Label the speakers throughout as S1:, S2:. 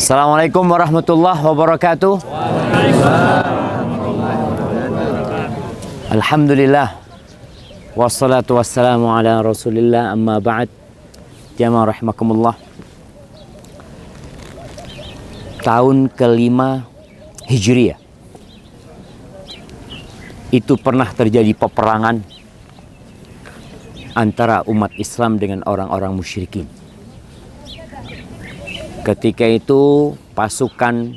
S1: Assalamualaikum warahmatullahi wabarakatuh. Alhamdulillah. Wassalatu wassalamu ala rasulillah, amma ba'd. Jamaah rahimakumullah. Tahun kelima Hijriah itu pernah terjadi peperangan antara umat Islam dengan orang-orang musyrikin. Ketika itu pasukan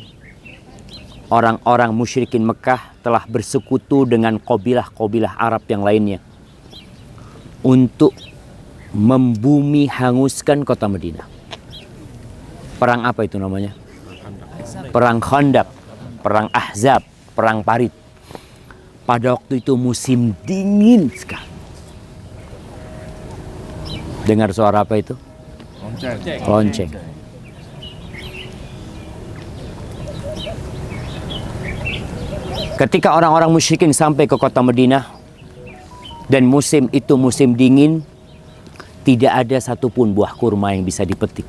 S1: orang-orang musyrikin Mekah telah bersekutu dengan kabilah-kabilah Arab yang lainnya untuk membumi hanguskan kota Madinah. Perang apa itu namanya? Perang Khandaq, perang Ahzab, perang Parit. Pada waktu itu musim dingin sekali. Dengar suara apa itu? Lonceng. Ketika orang-orang musyrikin sampai ke kota Madinah dan musim itu musim dingin, tidak ada satupun buah kurma yang bisa dipetik.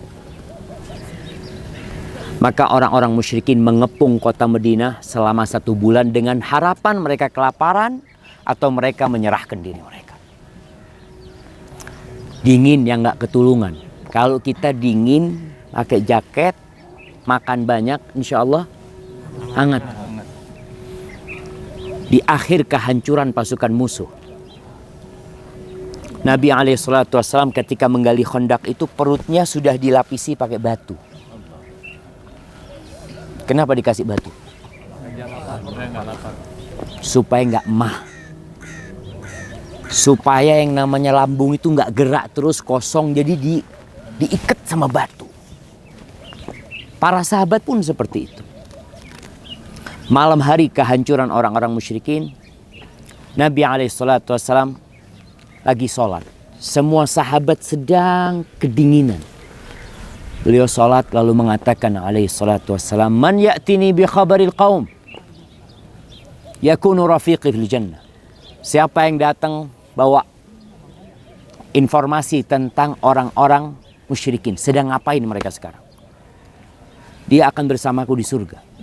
S1: Maka orang-orang musyrikin mengepung kota Madinah selama 1 bulan dengan harapan mereka kelaparan atau mereka menyerahkan diri mereka. Dingin yang gak ketulungan. Kalau kita dingin, pakai jaket, makan banyak, insya Allah hangat. Di akhir kehancuran pasukan musuh, Nabi SAW ketika menggali Khandaq itu perutnya sudah dilapisi pakai batu. Kenapa dikasih batu? Supaya nggak mah. Supaya yang namanya lambung itu nggak gerak terus kosong, jadi diikat sama batu. Para sahabat pun seperti itu. Malam hari kehancuran orang-orang musyrikin, Nabi SAW lagi sholat. Semua sahabat sedang kedinginan. Beliau sholat lalu mengatakan SAW, "Man ya'tini bi khabaril qaum yakunu rafiqi fil jannah." Siapa yang datang bawa informasi tentang orang-orang musyrikin, sedang ngapain mereka sekarang, dia akan bersamaku di surga.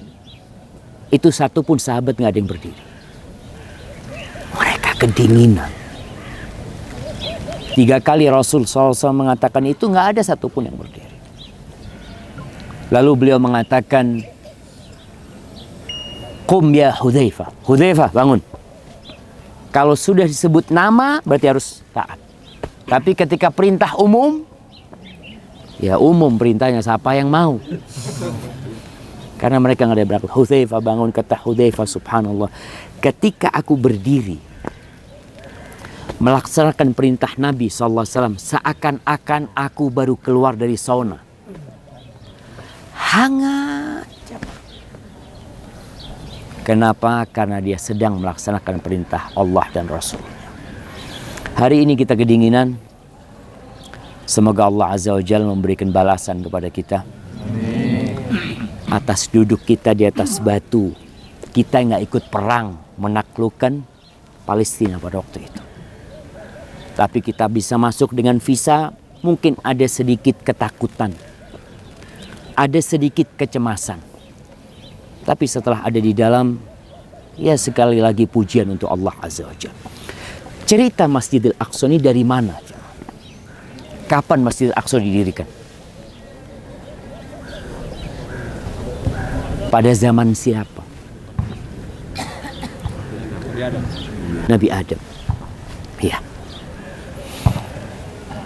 S1: Itu satu pun sahabat nggak ada yang berdiri. Mereka kedinginan. 3 kali Rasul SAW mengatakan itu, nggak ada satupun yang berdiri. Lalu beliau mengatakan, "Qum ya Hudzaifah." Hudzaifah, bangun. Kalau sudah disebut nama berarti harus taat. Tapi ketika perintah umum, ya umum perintahnya, siapa yang mau. Karena mereka nggak ada berapa. Hudzaifah bangun, kata Hudzaifah, subhanallah. Ketika aku berdiri melaksanakan perintah Nabi SAW, seakan-akan aku baru keluar dari sauna. Hangat. Kenapa? Karena dia sedang melaksanakan perintah Allah dan Rasul. Hari ini kita kedinginan. Semoga Allah Azza wa Jalla memberikan balasan kepada kita. Amin. Atas duduk kita di atas batu. Kita nggak ikut perang menaklukkan Palestina pada waktu itu. Tapi kita bisa masuk dengan visa. Mungkin ada sedikit ketakutan. Ada sedikit kecemasan. Tapi setelah ada di dalam, ya sekali lagi pujian untuk Allah Azza wa Jalla. Cerita Masjidil Aqsa ini dari mana? Kapan Masjidil Aqsa didirikan? Pada zaman siapa? Nabi Adam. Ya.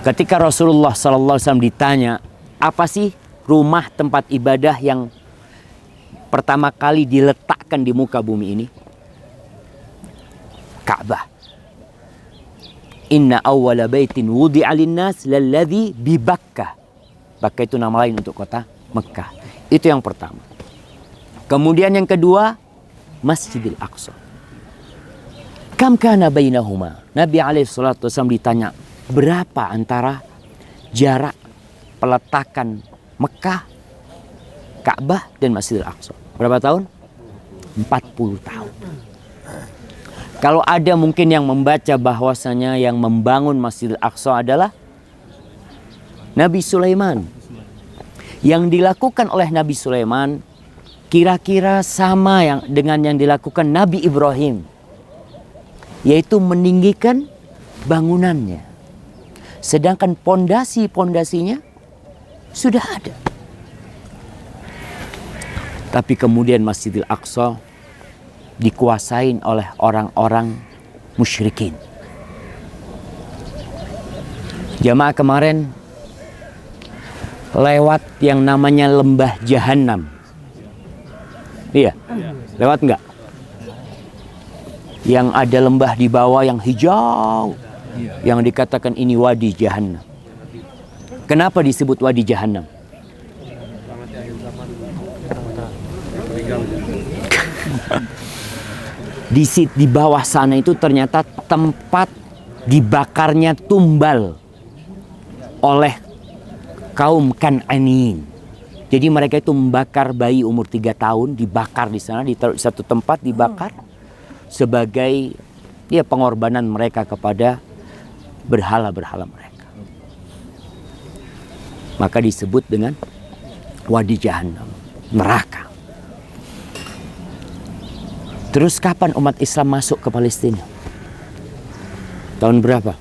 S1: Ketika Rasulullah SAW ditanya, apa sih rumah tempat ibadah yang pertama kali diletakkan di muka bumi ini? Ka'bah. Inna awwala baitin wudi'a linnas lalladzi bi Bakkah. Bakkah itu nama lain untuk kota Mekah. Itu yang pertama. Kemudian yang kedua, Masjidil Aqsa. Kam kana bainahuma? Nabi SAW ditanya, berapa antara jarak peletakan Mekah, Ka'bah dan Masjidil Aqsa? Berapa tahun? 40 tahun. Kalau ada mungkin yang membaca bahwasanya yang membangun Masjidil Aqsa adalah Nabi Sulaiman. Yang dilakukan oleh Nabi Sulaiman kira-kira sama dengan yang dilakukan Nabi Ibrahim, yaitu meninggikan bangunannya. Sedangkan pondasinya sudah ada. Tapi kemudian Masjidil Aqsa dikuasain oleh orang-orang musyrikin. Jamaah kemarin lewat yang namanya lembah Jahanam. Iya, lewat enggak? Yang ada lembah di bawah yang hijau, yang dikatakan ini Wadi Jahanam. Kenapa disebut Wadi Jahanam? Di bawah sana itu ternyata tempat dibakarnya tumbal oleh kaum Kan'anin. Jadi mereka itu membakar bayi umur 3 tahun, dibakar di sana, di satu tempat dibakar sebagai pengorbanan mereka kepada berhala-berhala mereka. Maka disebut dengan Wadi Jahanam, neraka. Terus kapan umat Islam masuk ke Palestina? Tahun berapa?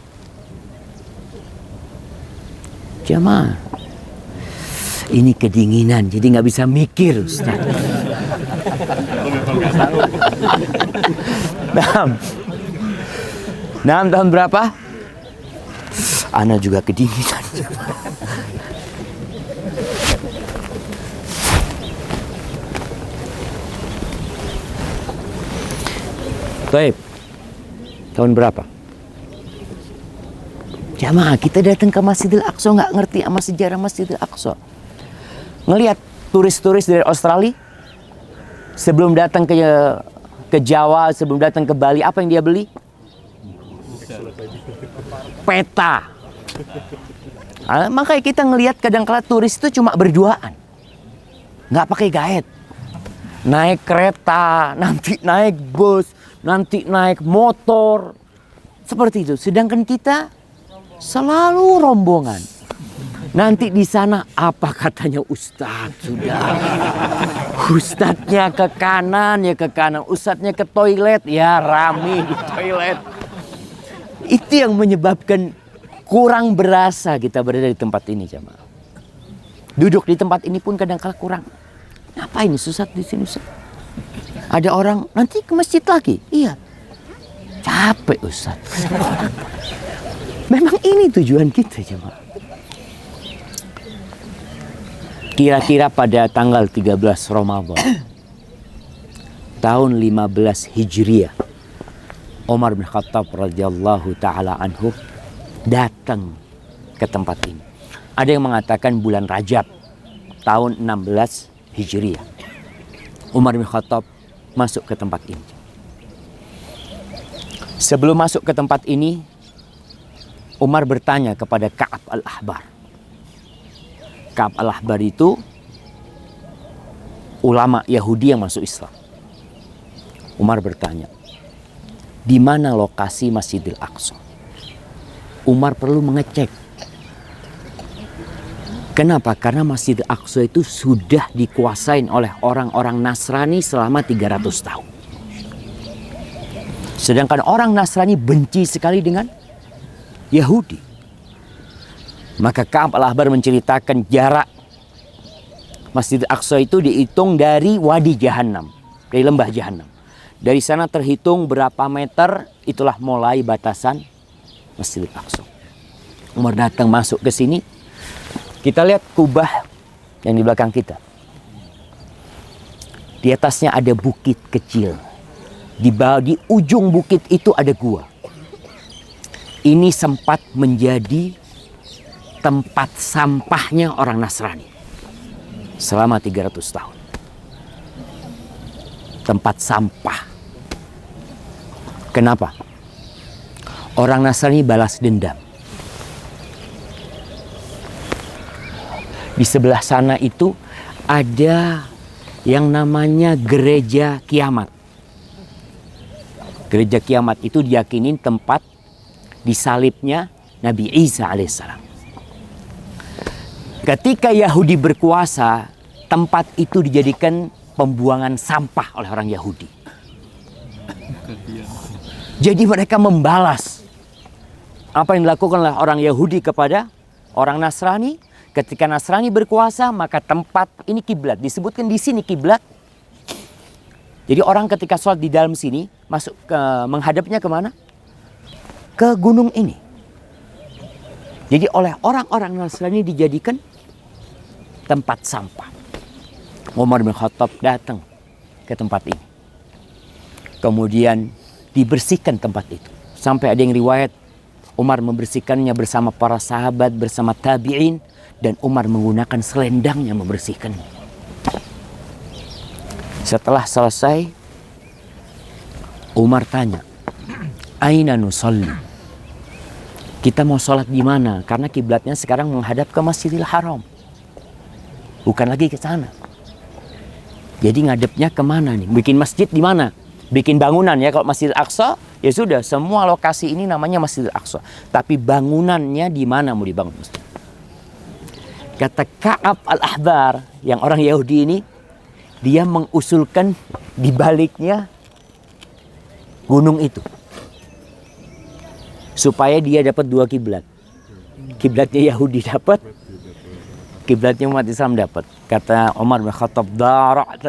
S1: Jamaah, ini kedinginan, jadi nggak bisa mikir, Ustaz. Nah, tahun berapa? Ana juga kedinginan. Baik, tahun berapa? Jamaah, kita datang ke Masjidil Aqsa nggak ngerti sama sejarah Masjidil Aqsa. Ngelihat turis-turis dari Australia sebelum datang ke Jawa, sebelum datang ke Bali, apa yang dia beli? Peta. Makanya kita ngelihat kadang-kala turis itu cuma berduaan, nggak pakai guide. Naik kereta, nanti naik bus, nanti naik motor, seperti itu. Sedangkan kita selalu rombongan. Nanti di sana apa katanya Ustadz, sudah. Ustadznya ke kanan, Ustadznya ke toilet, ya rame di toilet. Itu yang menyebabkan kurang berasa kita berada di tempat ini, jamaah. Duduk di tempat ini pun kadang-kala kurang. Ngapain Ustadz di sini, Ustadz? Ada orang nanti ke masjid lagi. Iya. Capek Ustadz. Memang ini tujuan kita, jemaah. Kira-kira pada tanggal 13 Ramadan tahun 15 Hijriah, Umar bin Khattab radhiyallahu taala anhu datang ke tempat ini. Ada yang mengatakan bulan Rajab tahun 16 Hijriah. Umar bin Khattab masuk ke tempat ini. Sebelum masuk ke tempat ini, Umar bertanya kepada Ka'ab al-Ahbar. Ka'ab al-Ahbar itu ulama Yahudi yang masuk Islam. Umar bertanya, di mana lokasi Masjidil Aqsa? Umar perlu mengecek. Kenapa? Karena Masjidil Aqsa itu sudah dikuasain oleh orang-orang Nasrani selama 300 tahun. Sedangkan orang Nasrani benci sekali dengan Yahudi. Maka Ka'ab al-Ahbar menceritakan jarak Masjidil Aqsa itu dihitung dari Wadi Jahanam, dari lembah Jahanam. Dari sana terhitung berapa meter, itulah mulai batasan Masjidil Aqsa. Umar datang masuk ke sini. Kita lihat kubah yang di belakang kita. Di atasnya ada bukit kecil. Di ujung bukit itu ada gua. Ini sempat menjadi tempat sampahnya orang Nasrani selama 300 tahun. Tempat sampah. Kenapa? Orang Nasrani balas dendam. Di sebelah sana itu ada yang namanya Gereja Kiamat. Gereja Kiamat itu diyakini tempat disalibnya Nabi Isa alaihissalam. Ketika Yahudi berkuasa, tempat itu dijadikan pembuangan sampah oleh orang Yahudi. Jadi mereka membalas apa yang dilakukan oleh orang Yahudi kepada orang Nasrani. Ketika Nasrani berkuasa, maka tempat ini kiblat. Disebutkan di sini kiblat. Jadi orang ketika sholat di dalam sini, masuk ke menghadapnya kemana? Ke gunung ini. Jadi oleh orang-orang Nasrani dijadikan tempat sampah. Umar bin Khattab datang ke tempat ini. Kemudian dibersihkan tempat itu. Sampai ada yang riwayat Umar membersihkannya bersama para sahabat, bersama tabi'in. Dan Umar menggunakan selendangnya membersihkannya. Setelah selesai, Umar tanya, Aina nusalli? Kita mau sholat di mana? Karena kiblatnya sekarang menghadap ke Masjidil Haram. Bukan lagi ke sana. Jadi ngadepnya kemana nih? Bikin masjid di mana? Bikin bangunan ya. Kalau Masjidil Aqsa, ya sudah. Semua lokasi ini namanya Masjidil Aqsa. Tapi bangunannya di mana mau dibangun? Kata Ka'ab al-Ahbar, yang orang Yahudi ini, dia mengusulkan di baliknya gunung itu. Supaya dia dapat dua kiblat. Kiblatnya Yahudi dapat, kiblatnya umat Islam dapat. Kata Umar bin Khattab,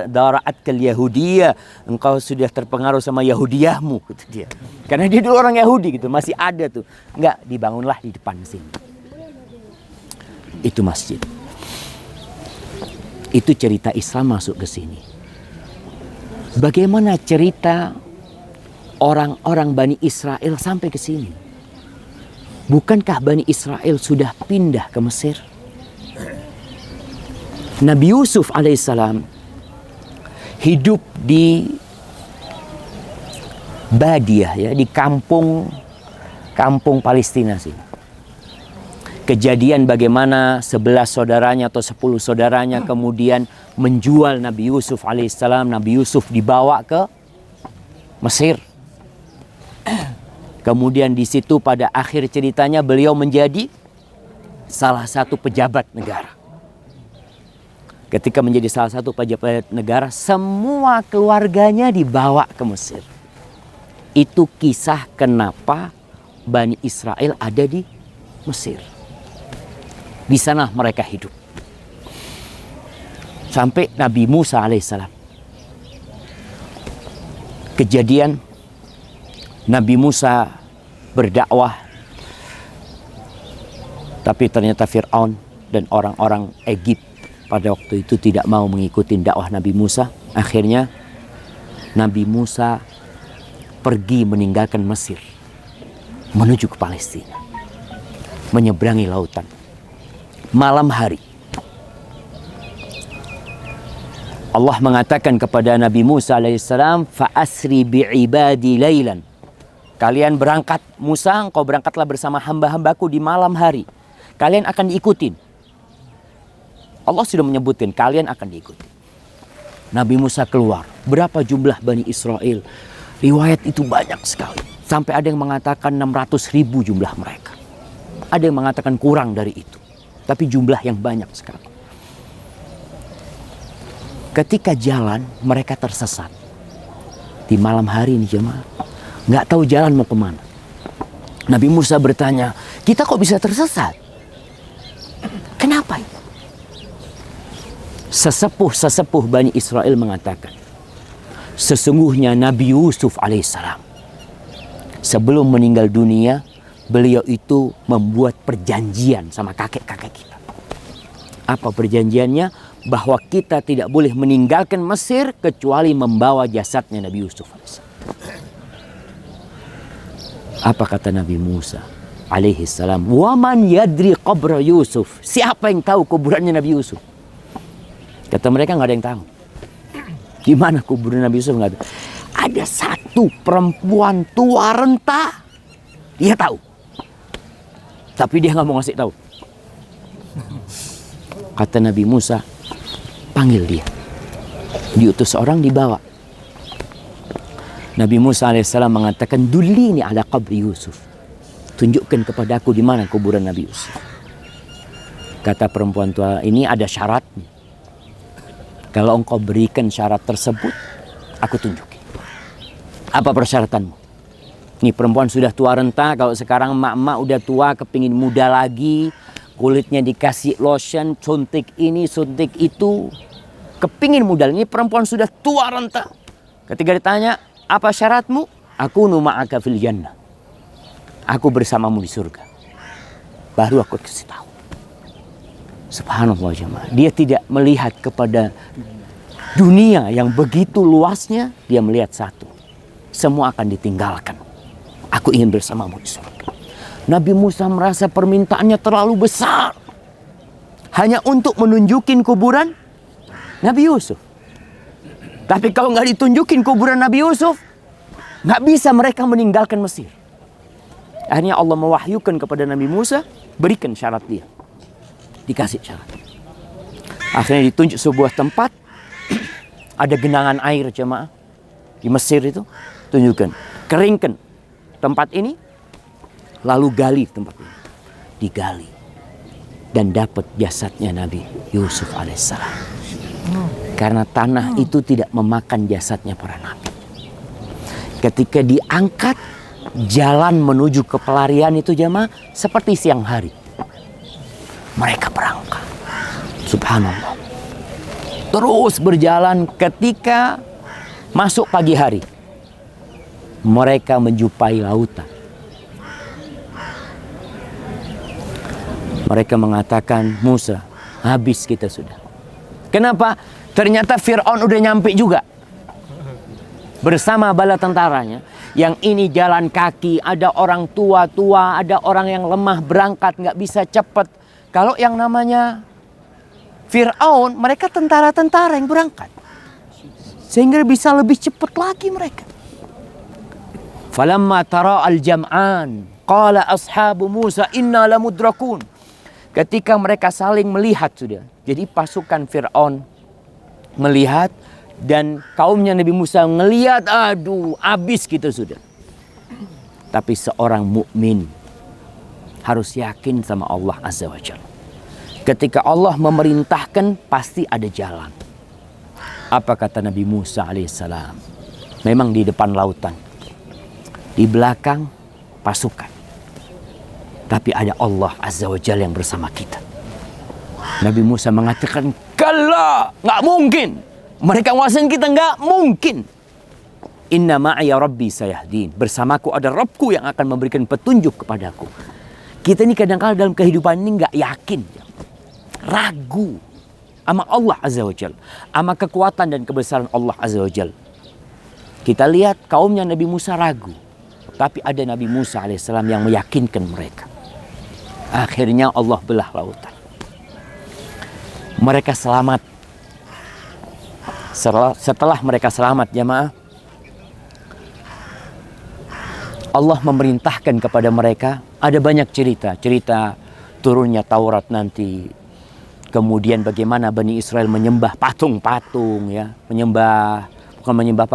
S1: dara'at kal Yahudiyah, engkau sudah terpengaruh sama Yahudiyahmu, kata dia. Karena dia dulu orang Yahudi gitu, masih ada tuh. Enggak, dibangunlah di depan sini. Itu masjid. Itu cerita Islam masuk ke sini. Bagaimana cerita orang-orang Bani Israel sampai ke sini? Bukankah Bani Israel sudah pindah ke Mesir? Nabi Yusuf alaihissalam hidup di Badiah ya, di kampung Palestina sini. Kejadian bagaimana 11 saudaranya atau 10 saudaranya kemudian menjual Nabi Yusuf alaihissalam. Nabi Yusuf dibawa ke Mesir. Kemudian di situ pada akhir ceritanya beliau menjadi salah satu pejabat negara. Ketika menjadi salah satu pejabat negara, semua keluarganya dibawa ke Mesir. Itu kisah kenapa Bani Israel ada di Mesir. Di sana mereka hidup. Sampai Nabi Musa alaihissalam. Kejadian Nabi Musa berdakwah. Tapi ternyata Fir'aun dan orang-orang Egypt pada waktu itu tidak mau mengikuti dakwah Nabi Musa. Akhirnya Nabi Musa pergi meninggalkan Mesir. Menuju ke Palestina. Menyeberangi lautan. Malam hari Allah mengatakan kepada Nabi Musa alaihissalam, fa'asri bi'ibadi laylan. Kalian berangkat, Musa, engkau berangkatlah bersama hamba-hambaku di malam hari. Kalian akan diikutin. Allah sudah menyebutkan kalian akan diikuti. Nabi Musa keluar. Berapa jumlah Bani Israel? Riwayat itu banyak sekali. Sampai ada yang mengatakan 600.000 jumlah mereka. Ada yang mengatakan kurang dari itu. Tapi jumlah yang banyak sekali. Ketika jalan, mereka tersesat. Di malam hari ini jemaah. Nggak tahu jalan mau kemana. Nabi Musa bertanya, kita kok bisa tersesat? Kenapa? Sesepuh Bani Israel mengatakan, sesungguhnya Nabi Yusuf alaihissalam sebelum meninggal dunia, beliau itu membuat perjanjian sama kakek-kakek kita. Apa perjanjiannya? Bahwa kita tidak boleh meninggalkan Mesir kecuali membawa jasadnya Nabi Yusuf alaihissalam. Apa kata Nabi Musa alaihissalam? Waman yadri qabra Yusuf. Siapa yang tahu kuburannya Nabi Yusuf? Kata mereka nggak ada yang tahu. Di mana kuburan Nabi Yusuf? Nggak ada. Ada satu perempuan tua renta, dia tahu. Tapi dia nggak mau ngasih tahu. Kata Nabi Musa, panggil dia. Diutus orang dibawa. Nabi Musa alaihissalam mengatakan, dulini ala qabri Yusuf. Tunjukkan kepada aku di mana kuburan Nabi Yusuf. Kata perempuan tua ini ada syaratnya. Kalau engkau berikan syarat tersebut, aku tunjukin. Apa persyaratanmu? Ini perempuan sudah tua renta, kalau sekarang emak-emak udah tua, kepingin muda lagi, kulitnya dikasih lotion, suntik ini, suntik itu, kepingin muda. Ini perempuan sudah tua renta. Ketika ditanya, apa syaratmu? Aku ma'aka fil jannah. Aku bersamamu di surga. Baru aku kasih tahu. Subhanallah jemaah. Dia tidak melihat kepada dunia yang begitu luasnya. Dia melihat satu. Semua akan ditinggalkan. Aku ingin bersamamu di surga. Nabi Musa merasa permintaannya terlalu besar. Hanya untuk menunjukin kuburan Nabi Yusuf. Tapi kalau nggak ditunjukin kuburan Nabi Yusuf, nggak bisa mereka meninggalkan Mesir. Akhirnya Allah mewahyukan kepada Nabi Musa, berikan syarat dia. Dikasih syarat. Akhirnya ditunjuk sebuah tempat, ada genangan air jemaah di Mesir itu, tunjukkan, keringkan tempat ini, lalu gali tempat ini, digali dan dapat jasadnya Nabi Yusuf alaihissalam. Karena tanah itu tidak memakan jasadnya para nabi. Ketika diangkat, jalan menuju ke pelarian itu jemaah seperti siang hari. Mereka berangkat. Subhanallah. Terus berjalan ketika masuk pagi hari. Mereka menjumpai lautan. Mereka mengatakan, Musa, habis kita sudah. Kenapa? Ternyata Fir'aun udah nyampe juga. Bersama bala tentaranya. Yang ini jalan kaki, ada orang tua-tua, ada orang yang lemah berangkat, nggak bisa cepat. Kalau yang namanya Fir'aun, mereka tentara-tentara yang berangkat. Sehingga bisa lebih cepat lagi mereka. Falamma tara al-jam'an, qala ashabu Musa inna lamudrakun. Ketika mereka saling melihat sudah. Jadi pasukan Fir'aun melihat dan kaumnya Nabi Musa melihat, aduh, habis kita sudah. Tapi seorang mukmin harus yakin sama Allah Azza wa Jalla. Ketika Allah memerintahkan, pasti ada jalan. Apa kata Nabi Musa alaihissalam? Memang di depan lautan. Di belakang pasukan. Tapi ada Allah Azza wa Jalla yang bersama kita. Nabi Musa mengatakan, kalla, nggak mungkin. Mereka nguasain kita, nggak mungkin. Inna ma'aya rabbi sayahdin. Bersamaku ada Rabbku yang akan memberikan petunjuk kepadaku. Kita ini kadang-kadang dalam kehidupan ini nggak yakin. Ragu sama Allah Azza wa Jalla. Sama kekuatan dan kebesaran Allah Azza wa Jalla. Kita lihat kaumnya Nabi Musa ragu. Tapi ada Nabi Musa alaihissalam yang meyakinkan mereka. Akhirnya Allah belah lautan. Mereka selamat. Setelah mereka selamat jemaah, Allah memerintahkan kepada mereka, ada banyak cerita turunnya Taurat nanti, kemudian bagaimana Bani Israel menyembah patung-patung, ya, menyembah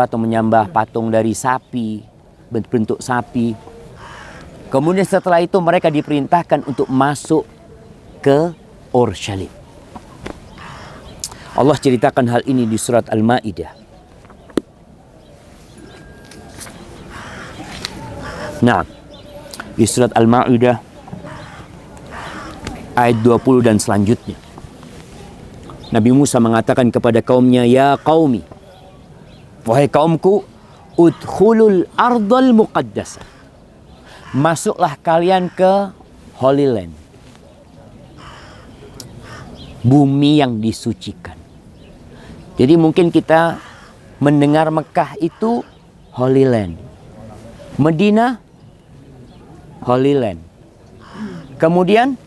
S1: patung dari sapi, bentuk sapi. Kemudian setelah itu mereka diperintahkan untuk masuk ke Urshalim. Allah ceritakan hal ini di surat Al-Maidah. Nah, di surat Al-Maidah ayat 20 dan selanjutnya. Nabi Musa mengatakan kepada kaumnya, ya qaumi, wahai kaumku, udkhulul ardal muqaddasah. Masuklah kalian ke Holy Land. Bumi yang disucikan. Jadi mungkin kita mendengar Mekah itu Holy Land. Madinah Holy Land. Kemudian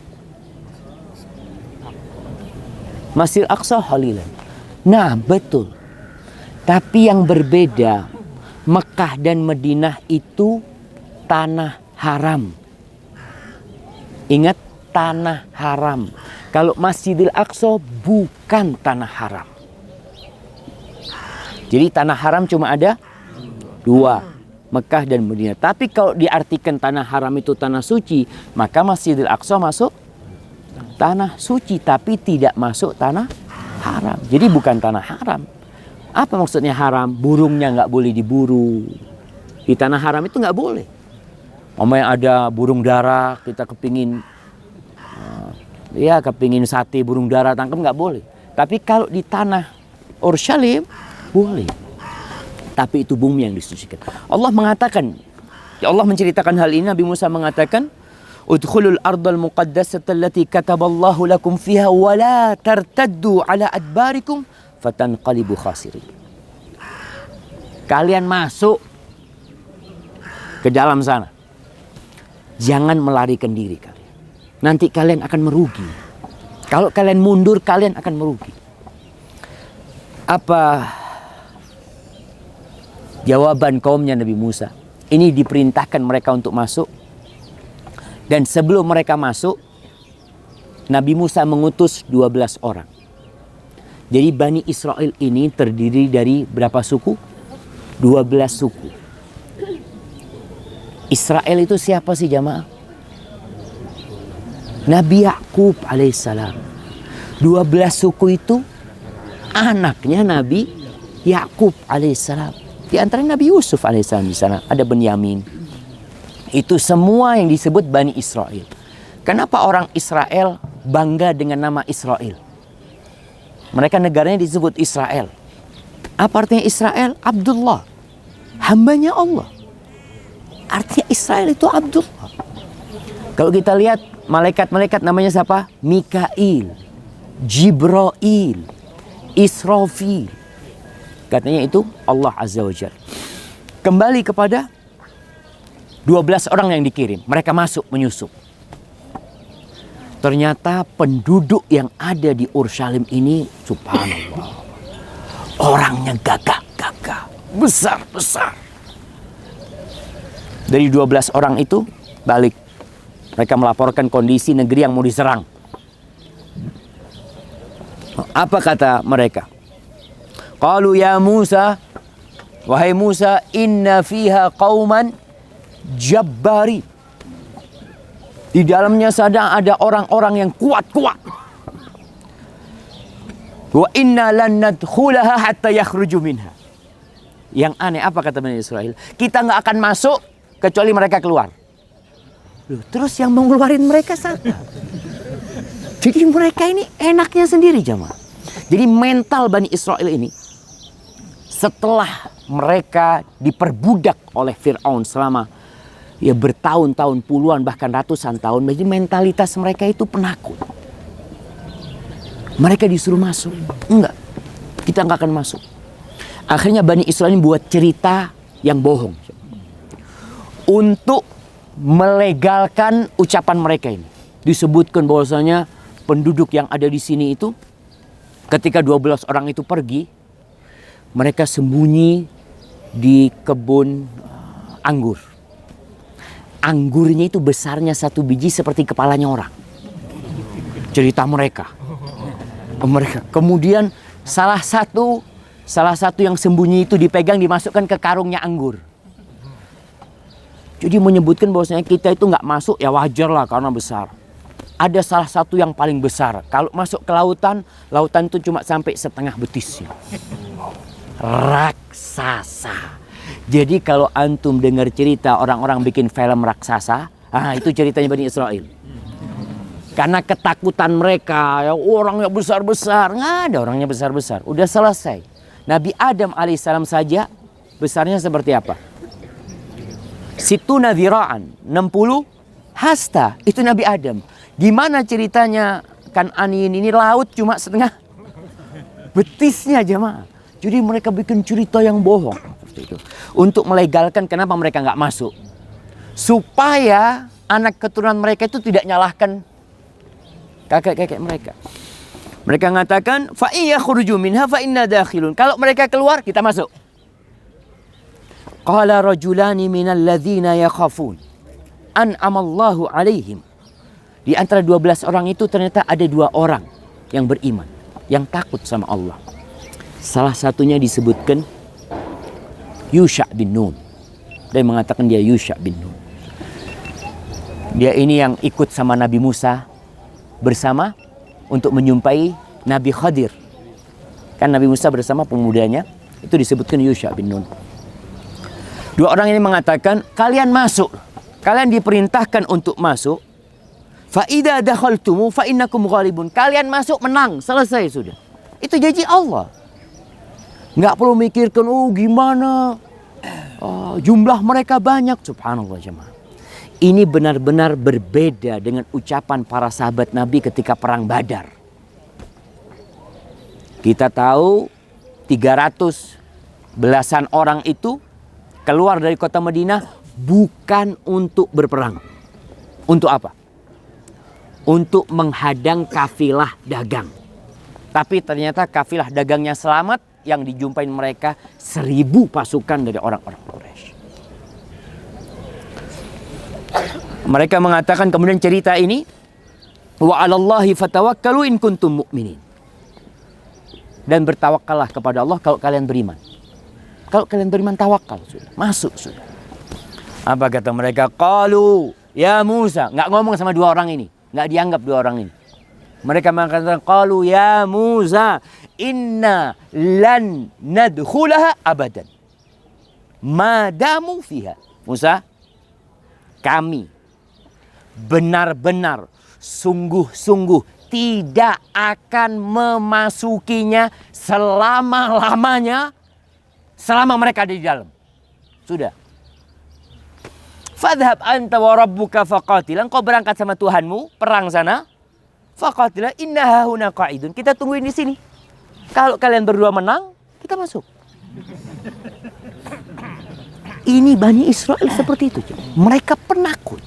S1: Masjid Aqsa Holy Land. Nah, betul. Tapi yang berbeda, Mekah dan Madinah itu tanah haram. Ingat, tanah haram. Kalau Masjidil Aqsa bukan tanah haram. Jadi tanah haram cuma ada dua, Mekah dan Madinah. Tapi kalau diartikan tanah haram itu tanah suci, maka Masjidil Aqsa masuk tanah suci tapi tidak masuk tanah haram. Jadi bukan tanah haram. Apa maksudnya haram? Burungnya nggak boleh diburu. Di tanah haram itu nggak boleh. Omanya ada burung dara, kita kepingin sate burung dara tangkap, nggak boleh. Tapi kalau di tanah Urshalim boleh. Tapi itu bumi yang disucikan. Allah mengatakan, Allah menceritakan hal ini. Nabi Musa mengatakan, udkhulul ardal muqaddasata allati kataballahu lakum fiha wa la tartaddu ala adbarikum fatanqalibu khasirin. Kalian masuk ke dalam sana. Jangan melarikan diri kalian. Nanti kalian akan merugi. Kalau kalian mundur, kalian akan merugi. Apa jawaban kaumnya Nabi Musa? Ini diperintahkan mereka untuk masuk. Dan sebelum mereka masuk, Nabi Musa mengutus 12 orang. Jadi Bani Israel ini terdiri dari berapa suku? 12 suku. Israel itu siapa sih jamaah? Nabi Yakub alaihissalam. 12 suku itu anaknya Nabi Yakub alaihissalam. Di antaranya Nabi Yusuf alaihissalam di sana. Ada Benyamin. Itu semua yang disebut Bani Israel. Kenapa orang Israel bangga dengan nama Israel? Mereka negaranya disebut Israel. Apa artinya Israel? Abdullah. Hambanya Allah. Artinya Israel itu Abdullah. Kalau kita lihat malaikat-malaikat namanya siapa? Mikail, Jibril, Israfil. Katanya itu Allah Azza wa Jalla. Kembali kepada 12 orang yang dikirim. Mereka masuk menyusup. Ternyata penduduk yang ada di Urshalim ini, subhanallah, orangnya gagah-gagah, besar-besar. Dari 12 orang itu balik. Mereka melaporkan kondisi negeri yang mau diserang. Apa kata mereka? Qalu ya Musa, wahai Musa, inna fiha qauman jabbari. Di dalamnya sedang ada orang-orang yang kuat-kuat. Wa inna lan nadkhulaha hatta yakhruju minha. Yang aneh apa kata Bani Israel? Kita nggak akan masuk kecuali mereka keluar. Loh, terus yang mau ngeluarin mereka siapa? Jadi mereka ini enaknya sendiri jamaah. Jadi mental Bani Israel ini setelah mereka diperbudak oleh Fir'aun selama bertahun-tahun, puluhan bahkan ratusan tahun, jadi mentalitas mereka itu penakut. Mereka disuruh masuk, enggak, kita nggak akan masuk. Akhirnya Bani Israel ini buat cerita yang bohong untuk melegalkan ucapan mereka ini. Disebutkan bahwasanya penduduk yang ada di sini itu ketika 12 orang itu pergi, mereka sembunyi di kebun anggur. Anggurnya itu besarnya satu biji seperti kepalanya orang. Cerita mereka. Kemudian salah satu yang sembunyi itu dipegang, dimasukkan ke karungnya anggur. Jadi menyebutkan bahwasanya kita itu nggak masuk, ya wajar lah karena besar. Ada salah satu yang paling besar. Kalau masuk ke lautan itu cuma sampai setengah betisnya. Raksasa. Jadi kalau antum dengar cerita orang-orang bikin film raksasa, itu ceritanya Bani Israel. Karena ketakutan mereka, ya orangnya besar-besar, nggak ada orangnya besar-besar. Udah selesai. Nabi Adam alaihissalam saja besarnya seperti apa? Situna dhira'an, 60 hasta, itu Nabi Adam. Gimana ceritanya Kan'anin ini laut cuma setengah betisnya jemaah. Jadi mereka bikin cerita yang bohong. Itu. Untuk melegalkan kenapa mereka nggak masuk. Supaya anak keturunan mereka itu tidak nyalahkan kakek-kakek mereka. Mereka mengatakan, fa iya khuruju minha fa inna dakhilun. Kalau mereka keluar, kita masuk. Qala rajulani minal ladzina yakhafun an'amallahu alaihim. Di antara 12 orang itu ternyata ada 2 orang yang beriman, yang takut sama Allah. Salah satunya disebutkan Yusha bin Nun. Dia mengatakan dia Yusha bin Nun. Dia ini yang ikut sama Nabi Musa bersama untuk menyumpai Nabi Khadir. Kan Nabi Musa bersama pemudanya, itu disebutkan Yusha bin Nun. Dua orang ini mengatakan, kalian masuk. Kalian diperintahkan untuk masuk. Fa idza dakhaltum fa innakum ghalibun. Kalian masuk menang, selesai sudah. Itu janji Allah. Nggak perlu mikirkan, gimana jumlah mereka banyak. Subhanallah jemaah. Ini benar-benar berbeda dengan ucapan para sahabat Nabi ketika perang Badar. Kita tahu 300 belasan orang itu keluar dari kota Madinah bukan untuk berperang. Untuk apa? Untuk menghadang kafilah dagang. Tapi ternyata kafilah dagangnya selamat, yang dijumpain mereka 1000 pasukan dari orang-orang Quraisy. Mereka mengatakan kemudian cerita ini, wa 'alallahi fatawakkalu in kuntum mu'minin. Dan bertawakallah kepada Allah kalau kalian beriman. Kalau kalian beriman, tawakal sudah, masuk sudah. Apa kata mereka? Qalu ya Musa, nggak ngomong sama dua orang ini, nggak dianggap dua orang ini. Mereka mengatakan qalu ya Musa inna lan nadkhulaha abadan madamu fiha. Musa, kami benar-benar sungguh-sungguh tidak akan memasukinya selama-lamanya, selama mereka ada di dalam. Sudah. Fadhhab anta wa rabbuka faqatila. Engkau berangkat sama Tuhanmu, perang sana. Faqatila innaha huna qa'idun. Kita tungguin di sini. Kalau kalian berdua menang, kita masuk. Ini Bani Israel seperti itu. Mereka penakut.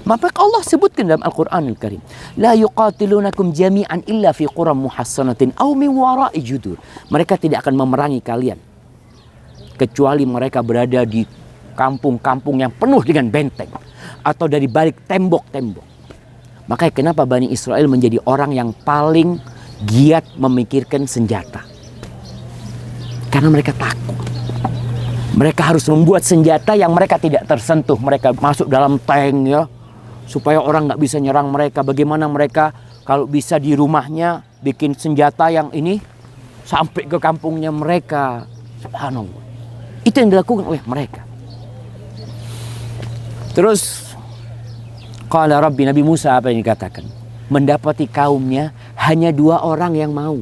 S1: Maka Allah sebutkan dalam Al-Quran Al-Karim. La yuqatilunakum jami'an illa fi quram muhassanatin aw min wara'i judur. Mereka tidak akan memerangi kalian kecuali mereka berada di kampung-kampung yang penuh dengan benteng atau dari balik tembok-tembok. Makanya kenapa Bani Israel menjadi orang yang paling giat memikirkan senjata. Karena mereka takut. Mereka harus membuat senjata yang mereka tidak tersentuh. Mereka masuk dalam tank ya, supaya orang nggak bisa nyerang mereka. Bagaimana mereka kalau bisa di rumahnya bikin senjata yang ini sampai ke kampungnya mereka. Subhanallah. Itu yang dilakukan oleh mereka. Terus qala Rabbi, Nabi Musa apa yang dikatakan? Mendapati kaumnya hanya 2 orang yang mau.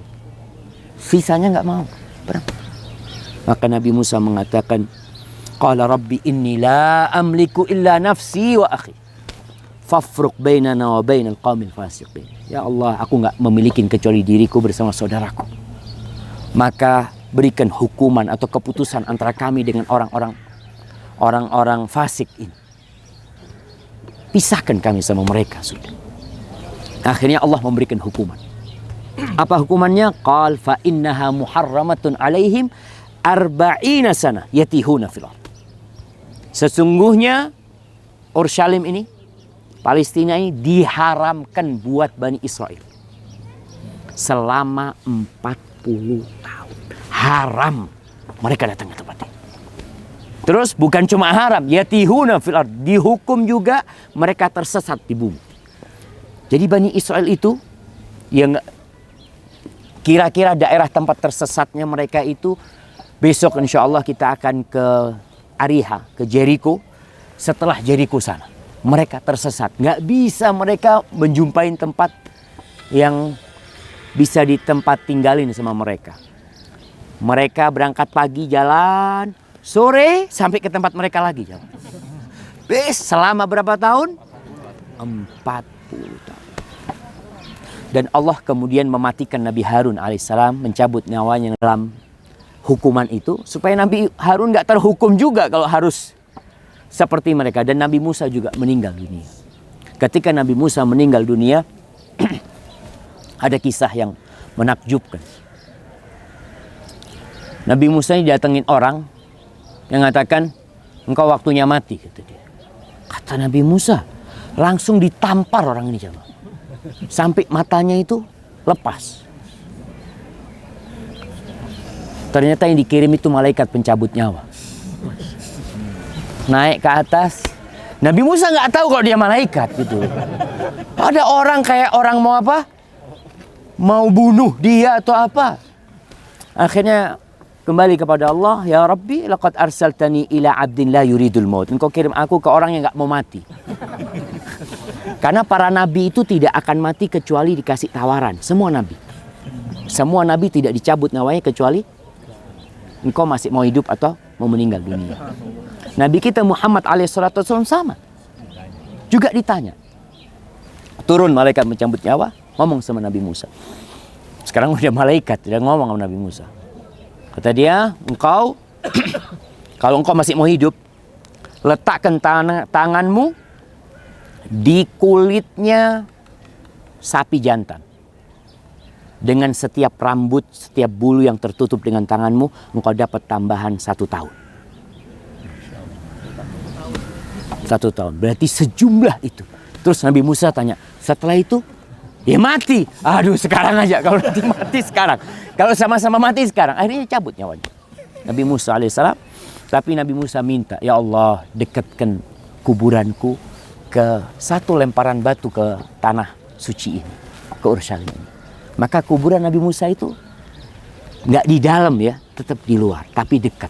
S1: Sisanya nggak mau. Perang. Maka Nabi Musa mengatakan, qala Rabbi inni la amliku illa nafsi wa akhi. Fafruq bainana wa bainal qaumil fasiqin. Ya Allah, aku nggak memiliki kecuali diriku bersama saudaraku. Maka berikan hukuman atau keputusan antara kami dengan orang-orang fasik ini. Pisahkan kami sama mereka sudah. Akhirnya Allah memberikan hukuman. Apa hukumannya? Qal fa innaha muharramatun alaihim 40 sana yatihuna fil ardh. Sesungguhnya Urshalim ini, Palestina ini diharamkan buat Bani Israel selama 40 tahun. Haram mereka datang ke tempat ini. Terus bukan cuma haram, yatihuna fil ardh, dihukum juga mereka tersesat di bumi. Jadi Bani Israel itu yang kira-kira daerah tempat tersesatnya mereka itu, besok insya Allah kita akan ke Ariha, ke Jericho. Setelah Jericho sana, mereka tersesat. Nggak bisa mereka menjumpai tempat yang bisa di tempat tinggalin sama mereka. Mereka berangkat pagi jalan, sore sampai ke tempat mereka lagi jalan. Selama berapa tahun? 40 tahun. Dan Allah kemudian mematikan Nabi Harun alaihissalam, mencabut nyawanya dalam hukuman itu, supaya Nabi Harun nggak terhukum juga kalau harus seperti mereka. Dan Nabi Musa juga meninggal dunia. Ketika Nabi Musa meninggal dunia, ada kisah yang menakjubkan. Nabi Musa ini datengin orang yang mengatakan, engkau waktunya mati, kata dia. Kata Nabi Musa, langsung ditampar orang ini jemaah, sampai matanya itu lepas. Ternyata yang dikirim itu malaikat pencabut nyawa. Naik ke atas. Nabi Musa nggak tahu kalau dia malaikat gitu. Ada orang kayak orang mau apa? Mau bunuh dia atau apa? Akhirnya kembali kepada Allah, ya Rabbi, laqad arsaltani ila abdin la yuridul maut. Engkau kirim aku ke orang yang enggak mau mati. Karena para nabi itu tidak akan mati kecuali dikasih tawaran. Semua nabi tidak dicabut nyawanya kecuali engkau masih mau hidup atau mau meninggal dunia. Nabi kita Muhammad alaihissalam sama. Juga ditanya. Turun malaikat mencabut nyawa, ngomong sama Nabi Musa. Sekarang udah malaikat, udah ngomong sama Nabi Musa. Kata dia, engkau kalau engkau masih mau hidup, letakkan tanganmu di kulitnya sapi jantan. Dengan setiap rambut, setiap bulu yang tertutup dengan tanganmu, engkau dapat tambahan 1 tahun. 1 tahun, berarti sejumlah itu. Terus Nabi Musa tanya, setelah itu, ya mati. Aduh, sekarang aja, kalau nanti mati sekarang. Kalau sama-sama mati sekarang, akhirnya cabut nyawanya. Nabi Musa alaihissalam, tapi Nabi Musa minta, ya Allah, dekatkan kuburanku ke satu lemparan batu ke tanah suci ini, ke Urshalim ini. Maka kuburan Nabi Musa itu nggak di dalam ya, tetap di luar, tapi dekat.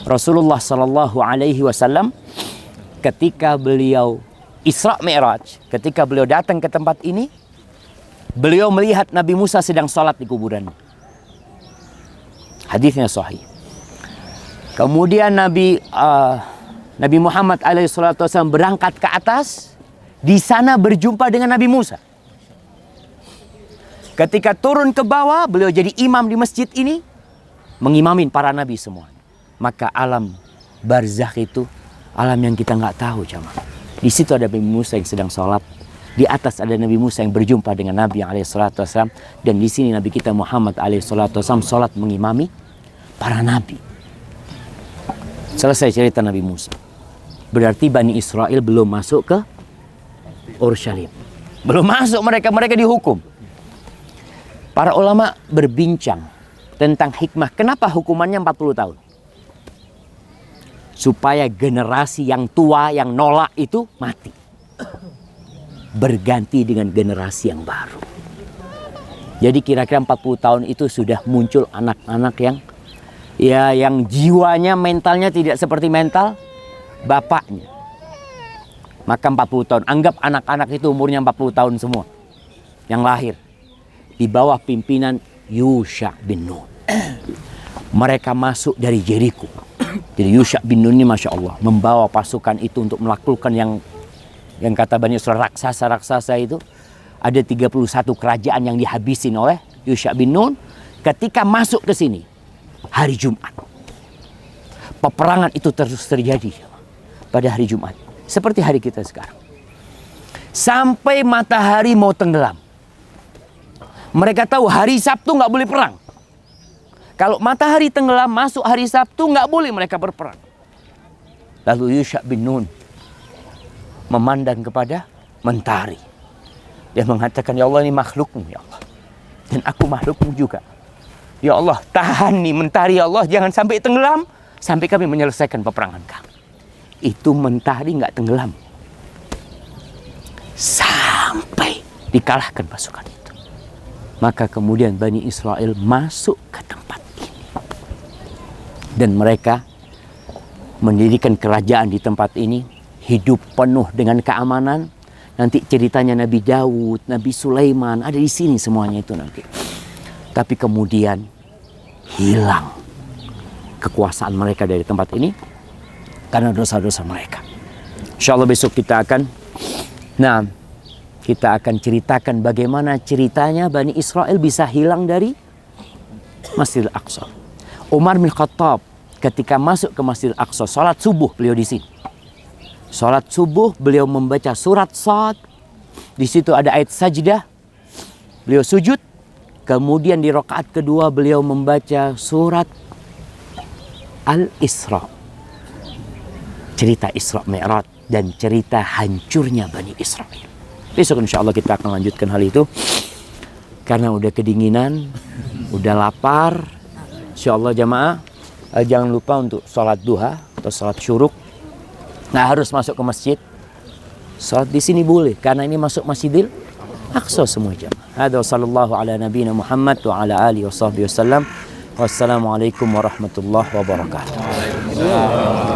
S1: Rasulullah Shallallahu Alaihi Wasallam ketika beliau Isra Mi'raj, ketika beliau datang ke tempat ini, beliau melihat Nabi Musa sedang sholat di kuburan. Hadisnya sahih. Kemudian Nabi Muhammad alaihissalam berangkat ke atas, di sana berjumpa dengan Nabi Musa. Ketika turun ke bawah, beliau jadi imam di masjid ini, mengimamin para nabi semua. Maka alam barzakh itu alam yang kita nggak tahu, jamaah. Di situ ada Nabi Musa yang sedang sholat. Di atas ada Nabi Musa yang berjumpa dengan Nabi alaihissalam. Dan di sini Nabi kita Muhammad alaihissalam sholat mengimami para nabi. Selesai cerita Nabi Musa. Berarti Bani Israel belum masuk ke Urshalim. Belum masuk mereka dihukum. Para ulama berbincang tentang hikmah. Kenapa hukumannya 40 tahun? Supaya generasi yang tua, yang nolak itu mati. Berganti dengan generasi yang baru. Jadi kira-kira 40 tahun itu sudah muncul anak-anak yang jiwanya, mentalnya tidak seperti mental bapaknya. Maka 40 tahun. Anggap anak-anak itu umurnya 40 tahun semua. Yang lahir. Di bawah pimpinan Yusha bin Nun. Mereka masuk dari Jericho. Jadi Yusha bin Nun ini Masya Allah membawa pasukan itu untuk melakukan yang kata Bani Israil raksasa itu. Ada 31 kerajaan yang dihabisin oleh Yusha bin Nun ketika masuk ke sini hari Jumat. Peperangan itu terus terjadi pada hari Jumat. Seperti hari kita sekarang. Sampai matahari mau tenggelam. Mereka tahu hari Sabtu nggak boleh perang. Kalau matahari tenggelam masuk hari Sabtu nggak boleh mereka berperang. Lalu Yusha bin Nun memandang kepada mentari. Dia mengatakan, ya Allah, ini makhlukmu ya Allah. Dan aku makhlukmu juga. Ya Allah, tahan nih mentari ya Allah, jangan sampai tenggelam sampai kami menyelesaikan peperangan kami. Itu mentari nggak tenggelam sampai dikalahkan pasukan itu. Maka kemudian Bani Israel masuk ke tempat ini. Dan mereka mendirikan kerajaan di tempat ini. Hidup penuh dengan keamanan. Nanti ceritanya Nabi Daud, Nabi Sulaiman, ada di sini semuanya itu nanti. Tapi kemudian hilang kekuasaan mereka dari tempat ini. Karena dosa-dosa mereka. Insya Allah besok kita akan ceritakan bagaimana ceritanya Bani Israel bisa hilang dari Masjidil Aqsa. Umar bin Khattab ketika masuk ke Masjidil Aqsa, salat subuh beliau di sini. Salat subuh beliau membaca surat Sad. Di situ ada ayat sajdah. Beliau sujud. Kemudian di rakaat kedua beliau membaca surat Al-Isra. Cerita Isra Mi'raj dan cerita hancurnya Bani Israel. Besok insya Allah kita akan lanjutkan hal itu. Karena udah kedinginan, udah lapar. Insya Allah jamaah, jangan lupa untuk sholat duha atau sholat syuruk. Nah harus masuk ke masjid. Salat di sini boleh karena ini masuk Masjidil Aqsa semua jamaah. Hada sallallahu ala nabiyina Muhammad wa ala alihi wasahbihi wasallam. Wassalamualaikum warahmatullahi wabarakatuh.